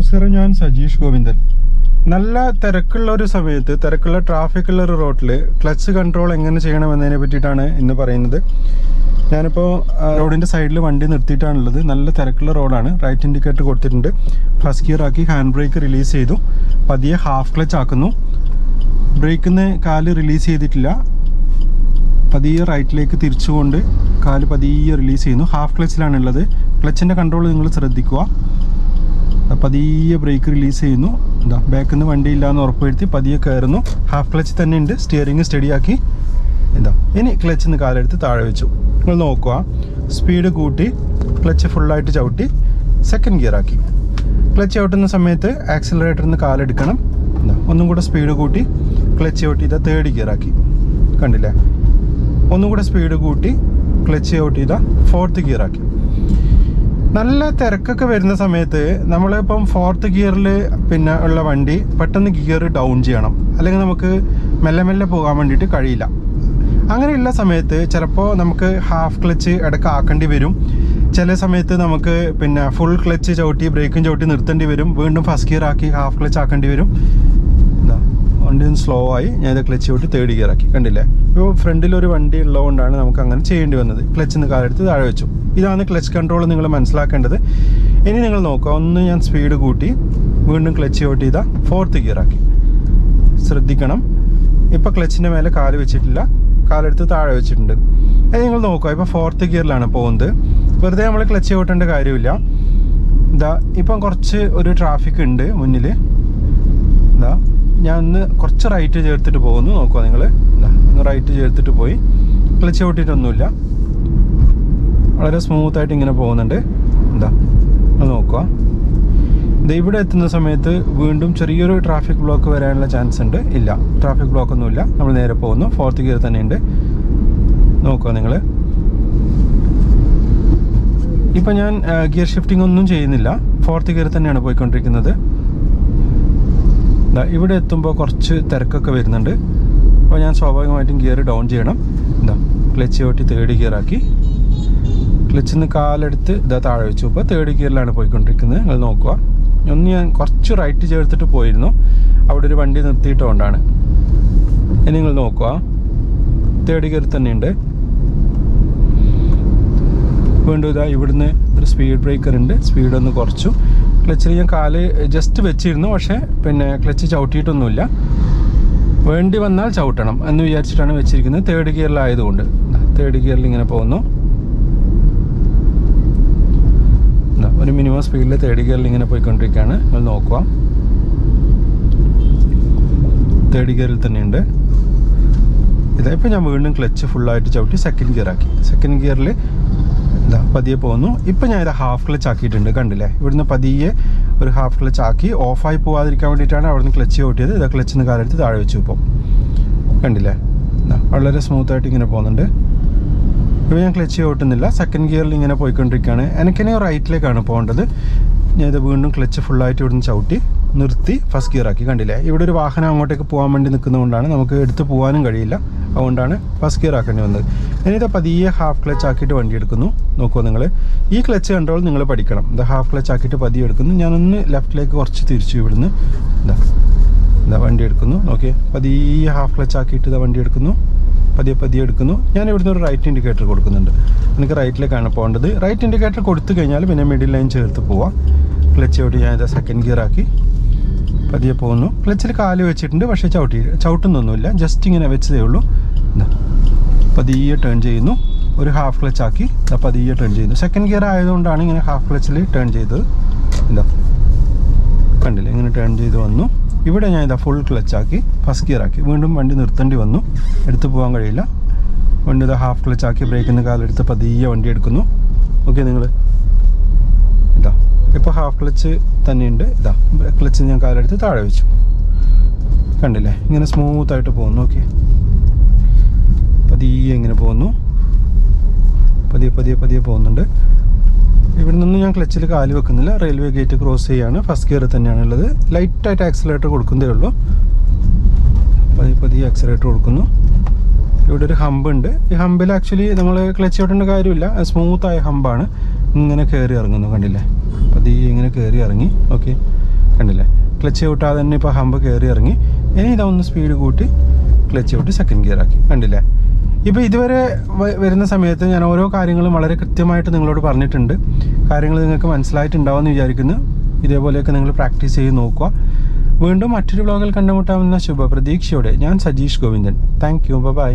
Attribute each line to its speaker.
Speaker 1: നമസ്കാരം, ഞാൻ സജീഷ് ഗോവിന്ദൻ. നല്ല തിരക്കുള്ള ഒരു സമയത്ത്, തിരക്കുള്ള ട്രാഫിക്കുള്ള ഒരു റോഡിൽ ക്ലച്ച് കൺട്രോൾ എങ്ങനെ ചെയ്യണമെന്നതിനെ പറ്റിയിട്ടാണ് ഇന്ന് പറയുന്നത്. ഞാനിപ്പോൾ റോഡിൻ്റെ സൈഡിൽ വണ്ടി നിർത്തിയിട്ടാണുള്ളത്. നല്ല തിരക്കുള്ള റോഡാണ്. റൈറ്റ് ഇൻഡിക്കേറ്റർ കൊടുത്തിട്ടുണ്ട്. ഫസ്റ്റ് ഗിയർ ആക്കി ഹാൻഡ് ബ്രേക്ക് റിലീസ് ചെയ്തു. പതിയെ ഹാഫ് ക്ലച്ച് ആക്കുന്നു. ബ്രേക്കിൽ നിന്ന് കാല് റിലീസ് ചെയ്തിട്ടില്ല. പതിയെ റൈറ്റിലേക്ക് തിരിച്ചുകൊണ്ട് കാല് പതിയെ റിലീസ് ചെയ്യുന്നു. ഹാഫ് ക്ലച്ചിലാണുള്ളത്. ക്ലച്ചിൻ്റെ കൺട്രോൾ നിങ്ങൾ ശ്രദ്ധിക്കുക. പതിയെ ബ്രേക്ക് റിലീസ് ചെയ്യുന്നു. എന്താ ബാക്കിൽ നിന്ന് വണ്ടി ഇല്ലാന്ന് ഉറപ്പുവരുത്തി പതിയെ കയറുന്നു. ഹാഫ് ക്ലച്ച് തന്നെ ഉണ്ട്. സ്റ്റിയറിംഗ് സ്റ്റഡിയാക്കി എന്താ ഇനി ക്ലച്ചിൽ നിന്ന് കാലെടുത്ത് താഴെ വെച്ചു. നിങ്ങൾ നോക്കുക, സ്പീഡ് കൂട്ടി ക്ലച്ച് ഫുള്ളായിട്ട് ചവിട്ടി സെക്കൻഡ് ഗിയർ ആക്കി. ക്ലച്ച് ചവിട്ടുന്ന സമയത്ത് ആക്സിലറേറ്ററിൽ നിന്ന് കാലെടുക്കണം. എന്താ ഒന്നും കൂടെ സ്പീഡ് കൂട്ടി ക്ലച്ച് ചവിട്ടി ഇതാ തേർഡ് ഗിയർ ആക്കി. കണ്ടില്ലേ? ഒന്നും കൂടെ സ്പീഡ് കൂട്ടി ക്ലച്ച് ചവിട്ടി ഇതാ ഫോർത്ത് ഗിയർ ആക്കി. നല്ല തിരക്കൊക്കെ വരുന്ന സമയത്ത് നമ്മളിപ്പം ഫോർത്ത് ഗിയറിൽ പിന്നെ ഉള്ള വണ്ടി പെട്ടെന്ന് ഗിയർ ഡൗൺ ചെയ്യണം, അല്ലെങ്കിൽ നമുക്ക് മെല്ലെ മെല്ലെ പോകാൻ വേണ്ടിയിട്ട് കഴിയില്ല. അങ്ങനെയുള്ള സമയത്ത് ചിലപ്പോൾ നമുക്ക് ഹാഫ് ക്ലച്ച് ഇടയ്ക്ക് ആക്കേണ്ടി വരും. ചില സമയത്ത് നമുക്ക് പിന്നെ ഫുൾ ക്ലച്ച് ചവിട്ടി ബ്രേക്കും ചവിട്ടി നിർത്തേണ്ടി വരും. വീണ്ടും ഫസ്റ്റ് ഗിയർ ആക്കി ഹാഫ് ക്ലച്ച് ആക്കേണ്ടി വരും. എന്താ വണ്ടി സ്ലോ ആയി ഞാനിത് ക്ലച്ച് ചവിട്ടി തേർഡ് ഗിയർ ആക്കി. കണ്ടില്ലേ? ഇപ്പോൾ ഫ്രണ്ടിലൊരു വണ്ടി ഉള്ളതുകൊണ്ടാണ് നമുക്ക് അങ്ങനെ ചെയ്യേണ്ടി വന്നത്. ക്ലച്ചിൽ നിന്ന് കാലെടുത്ത് താഴെ വെച്ചു. ഇതാണ് ക്ലച്ച് കൺട്രോൾ നിങ്ങൾ മനസ്സിലാക്കേണ്ടത്. ഇനി നിങ്ങൾ നോക്കുക, ഒന്ന് ഞാൻ സ്പീഡ് കൂട്ടി വീണ്ടും ക്ലച്ച് ചവിട്ടി ഇതാ ഫോർത്ത് ഗിയർ ആക്കി. ശ്രദ്ധിക്കണം, ഇപ്പോൾ ക്ലച്ചിൻ്റെ മേലെ കാല് വെച്ചിട്ടില്ല, കാലെടുത്ത് താഴെ വെച്ചിട്ടുണ്ട്. അത് നിങ്ങൾ നോക്കുക, ഇപ്പോൾ ഫോർത്ത് ഗിയറിലാണ് പോകുന്നത്. വെറുതെ നമ്മൾ ക്ലച്ച് ചവിട്ടേണ്ട കാര്യമില്ല. ഇതാ ഇപ്പം കുറച്ച് ഒരു ട്രാഫിക് ഉണ്ട് മുന്നിൽ. ഇതാ ഞാൻ ഒന്ന് കുറച്ച് റൈറ്റ് ചേർത്തിട്ട് പോകുന്നു. നോക്കുക നിങ്ങൾ, ഇതാ ഒന്ന് റൈറ്റ് ചേർത്തിട്ട് പോയി. ക്ലച്ച് ചവിട്ടിയിട്ടൊന്നുമില്ല, വളരെ സ്മൂത്തായിട്ട് ഇങ്ങനെ പോകുന്നുണ്ട്. എന്താ അത് നോക്കുക. ഇത് ഇവിടെ എത്തുന്ന സമയത്ത് വീണ്ടും ചെറിയൊരു ട്രാഫിക് ബ്ലോക്ക് വരാനുള്ള ചാൻസ് ഉണ്ട്. ഇല്ല, ട്രാഫിക് ബ്ലോക്കൊന്നുമില്ല. നമ്മൾ നേരെ പോകുന്നു. ഫോർത്ത് ഗിയർ തന്നെയുണ്ട്. നോക്കുക നിങ്ങൾ. ഇപ്പം ഞാൻ ഗിയർ ഷിഫ്റ്റിംഗ് ഒന്നും ചെയ്യുന്നില്ല. ഫോർത്ത് ഗിയർ തന്നെയാണ് പോയിക്കൊണ്ടിരിക്കുന്നത്. ഇവിടെ എത്തുമ്പോൾ കുറച്ച് തിരക്കൊക്കെ വരുന്നുണ്ട്. അപ്പോൾ ഞാൻ സ്വാഭാവികമായിട്ടും ഗിയർ ഡൗൺ ചെയ്യണം. എന്താ ക്ലച്ച് ചവിട്ടി തേർഡ് ഗിയർ ആക്കി. ക്ലച്ചിൽ നിന്ന് കാലെടുത്ത് ഇതാ താഴെ വെച്ചു. ഇപ്പോൾ തേർഡ് ഗിയറിലാണ് പോയിക്കൊണ്ടിരിക്കുന്നത്. നിങ്ങൾ നോക്കുക. ഒന്ന് ഞാൻ കുറച്ച് റൈറ്റ് ചേർത്തിട്ട് പോയിരുന്നു, അവിടെ ഒരു വണ്ടി നിർത്തിയിട്ടുകൊണ്ടാണ്. ഇനി നിങ്ങൾ നോക്കുക, തേർഡ് ഗിയർ തന്നെയുണ്ട്. വീണ്ടും ഇതാ ഇവിടുന്ന് ഒരു സ്പീഡ് ബ്രേക്കർ ഉണ്ട്. സ്പീഡൊന്ന് കുറച്ചു. ക്ലച്ചിൽ ഞാൻ കാല് ജസ്റ്റ് വെച്ചിരുന്നു, പക്ഷേ പിന്നെ ക്ലച്ച് ചവിട്ടിയിട്ടൊന്നുമില്ല. വേണ്ടി വന്നാൽ ചവിട്ടണം എന്ന് വിചാരിച്ചിട്ടാണ് വെച്ചിരിക്കുന്നത്. തേർഡ് ഗിയറിലായതുകൊണ്ട് തേർഡ് ഗിയറിൽ ഇങ്ങനെ പോകുന്നു. ഒരു മിനിമം സ്പീഡിൽ തേർഡ് ഗിയറിൽ ഇങ്ങനെ പോയിക്കൊണ്ടിരിക്കുകയാണ്. നിങ്ങൾ നോക്കുക, തേർഡ് ഗിയറിൽ തന്നെയുണ്ട്. ഇതായപ്പോൾ ഞാൻ വീണ്ടും ക്ലച്ച് ഫുള്ളായിട്ട് ചവിട്ടി സെക്കൻഡ് ഗിയർ ആക്കി. സെക്കൻഡ് ഗിയറിൽ ഇതാ പതിയെ പോകുന്നു. ഇപ്പം ഞാൻ ഇത് ഹാഫ് ക്ലച്ച് ആക്കിയിട്ടുണ്ട്. കണ്ടില്ലേ? ഇവിടുന്ന് പതിയെ ഒരു ഹാഫ് ക്ലച്ച് ആക്കി ഓഫായി പോകാതിരിക്കാൻ വേണ്ടിയിട്ടാണ് അവിടുന്ന് ക്ലച്ച് ചവിട്ടിയത്. ഇതാ ക്ലച്ചിൽ നിന്ന് കാലെടുത്ത് താഴെ വെച്ചു. ഇപ്പോൾ കണ്ടില്ലേ? വളരെ സ്മൂത്തായിട്ട് ഇങ്ങനെ പോകുന്നുണ്ട്. ഇപ്പോൾ ഞാൻ ക്ലച്ച് ചവിട്ടുന്നില്ല. സെക്കൻഡ് ഗിയറിൽ ഇങ്ങനെ പോയിക്കൊണ്ടിരിക്കുകയാണ്. എനിക്കിനി റൈറ്റിലേക്കാണ് പോകേണ്ടത്. ഞാൻ ഇത് വീണ്ടും ക്ലച്ച് ഫുള്ളായിട്ട് ഇവിടുന്ന് ചവിട്ടി നിർത്തി ഫസ്റ്റ് ഗിയർ ആക്കി. കണ്ടില്ലേ? ഇവിടെ ഒരു വാഹനം അങ്ങോട്ടേക്ക് പോകാൻ വേണ്ടി നിൽക്കുന്നതുകൊണ്ടാണ് നമുക്ക് എടുത്ത് പോകാനും കഴിയില്ല. അതുകൊണ്ടാണ് ഫസ്റ്റ് ഗിയർ ആക്കേണ്ടി വന്നത്. ഇനിയിത് പതിയെ ഹാഫ് ക്ലച്ച് ആക്കിയിട്ട് വണ്ടി എടുക്കുന്നു. നോക്കുക നിങ്ങൾ, ഈ ക്ലച്ച് കൺട്രോൾ നിങ്ങൾ പഠിക്കണം. ഇത് ഹാഫ് ക്ലച്ച് ആക്കിയിട്ട് പതിയെ എടുക്കുന്നു. ഞാനൊന്ന് ലെഫ്റ്റിലേക്ക് കുറച്ച് തിരിച്ചു ഇവിടുന്ന് ഇതാ വണ്ടി എടുക്കുന്നു. നോക്കിയേ, പതിയെ ഹാഫ് ക്ലച്ച് ആക്കിയിട്ട് ഇതാ വണ്ടി എടുക്കുന്നു. പതിയെ എടുക്കുന്നു. ഞാൻ ഇവിടുന്ന് ഒരു റൈറ്റ് ഇൻഡിക്കേറ്റർ കൊടുക്കുന്നുണ്ട്. എനിക്ക് റൈറ്റിലേക്കാണ് പോകേണ്ടത്. റൈറ്റ് ഇൻഡിക്കേറ്റർ കൊടുത്തു കഴിഞ്ഞാൽ പിന്നെ മിഡിൽ ലൈൻ ചേർത്ത് പോവാം. ക്ലച്ച് ചവിട്ടി ഞാൻ ഇതാ സെക്കൻഡ് ഗിയർ ആക്കി പതിയെ പോകുന്നു. ക്ലച്ചിൽ കാല് വെച്ചിട്ടുണ്ട്, പക്ഷേ ചവിട്ടുന്നൊന്നുമില്ല. ജസ്റ്റ് ഇങ്ങനെ വെച്ചതേ ഉള്ളൂ. പതിയെ ടേൺ ചെയ്യുന്നു. ഒരു ഹാഫ് ക്ലച്ച് ആക്കി പതിയെ ടേൺ ചെയ്യുന്നു. സെക്കൻഡ് ഗിയർ ആയതുകൊണ്ടാണ് ഇങ്ങനെ ഹാഫ് ക്ലച്ചിൽ ടേൺ ചെയ്തത്. ഇതാ കണ്ടില്ലേ? ഇങ്ങനെ ടേൺ ചെയ്ത് വന്നു. ഇവിടെ ഞാൻ ഇതാ ഫുൾ ക്ലച്ച് ആക്കി ഫസ്റ്റ് ഗിയർ ആക്കി. വീണ്ടും വണ്ടി നിർത്തേണ്ടി വന്നു, എടുത്ത് പോകാൻ കഴിയില്ല. വണ്ടി ഇതാ ഹാഫ് ക്ലച്ച് ആക്കി ബ്രേക്കിൻ്റെ കാലെടുത്ത് പതിയെ വണ്ടി എടുക്കുന്നു. ഓക്കെ നിങ്ങൾ ഇതാ ഇപ്പോൾ ഹാഫ് ക്ലച്ച് തന്നെയുണ്ട്. ഇതാ ക്ലച്ച് ഞാൻ കാലെടുത്ത് താഴെ വെച്ചു. കണ്ടില്ലേ? ഇങ്ങനെ സ്മൂത്തായിട്ട് പോകുന്നു. ഓക്കെ, പതിയെ ഇങ്ങനെ പോകുന്നു. പതിയെ പോകുന്നുണ്ട്. ഇവിടെ നിന്ന് ഞാൻ ക്ലച്ചിൽ കാല് വെക്കുന്നില്ല. റെയിൽവേ ഗേറ്റ് ക്രോസ് ചെയ്യാണ്. ഫസ്റ്റ് ഗിയർ തന്നെയാണുള്ളത്. ലൈറ്റായിട്ട് ആക്സിലേറ്റർ കൊടുക്കുന്നതേ ഉള്ളൂ. പതിയെ ആക്സിലേറ്റർ കൊടുക്കുന്നു. ഇവിടെ ഒരു ഹമ്പ് ഉണ്ട്. ഈ ഹമ്പിൽ ആക്ച്വലി നമ്മൾ ക്ലച്ച് ചവിട്ടേണ്ട കാര്യമില്ല. സ്മൂത്തായ ഹമ്പാണ്. ഇങ്ങനെ കയറി ഇറങ്ങുന്നു. കണ്ടില്ലേ? പതിയെ ഇങ്ങനെ കയറി ഇറങ്ങി. ഓക്കെ, കണ്ടില്ലേ, ക്ലച്ച് ഔട്ടാതെ തന്നെ ഇപ്പോൾ ഹമ്പ് കയറി ഇറങ്ങി. ഇനി ഇതൊന്ന് സ്പീഡ് കൂട്ടി ക്ലച്ച് ഔട്ട് സെക്കൻഡ് ഗിയർ ആക്കി. കണ്ടില്ലേ, ഇപ്പോൾ ഇതുവരെ വരുന്ന സമയത്ത് ഞാൻ ഓരോ കാര്യങ്ങളും വളരെ കൃത്യമായിട്ട് നിങ്ങളോട് പറഞ്ഞിട്ടുണ്ട്. കാര്യങ്ങൾ നിങ്ങൾക്ക് മനസ്സിലായിട്ടുണ്ടാവുമെന്ന് വിചാരിക്കുന്നു. ഇതേപോലെയൊക്കെ നിങ്ങൾ പ്രാക്ടീസ് ചെയ്ത് നോക്കുക. വീണ്ടും മറ്റൊരു വ്ളോഗിൽ കണ്ടുമുട്ടാമെന്ന ശുഭപ്രതീക്ഷയോടെ ഞാൻ Sajeesh Govindan. Thank you. By.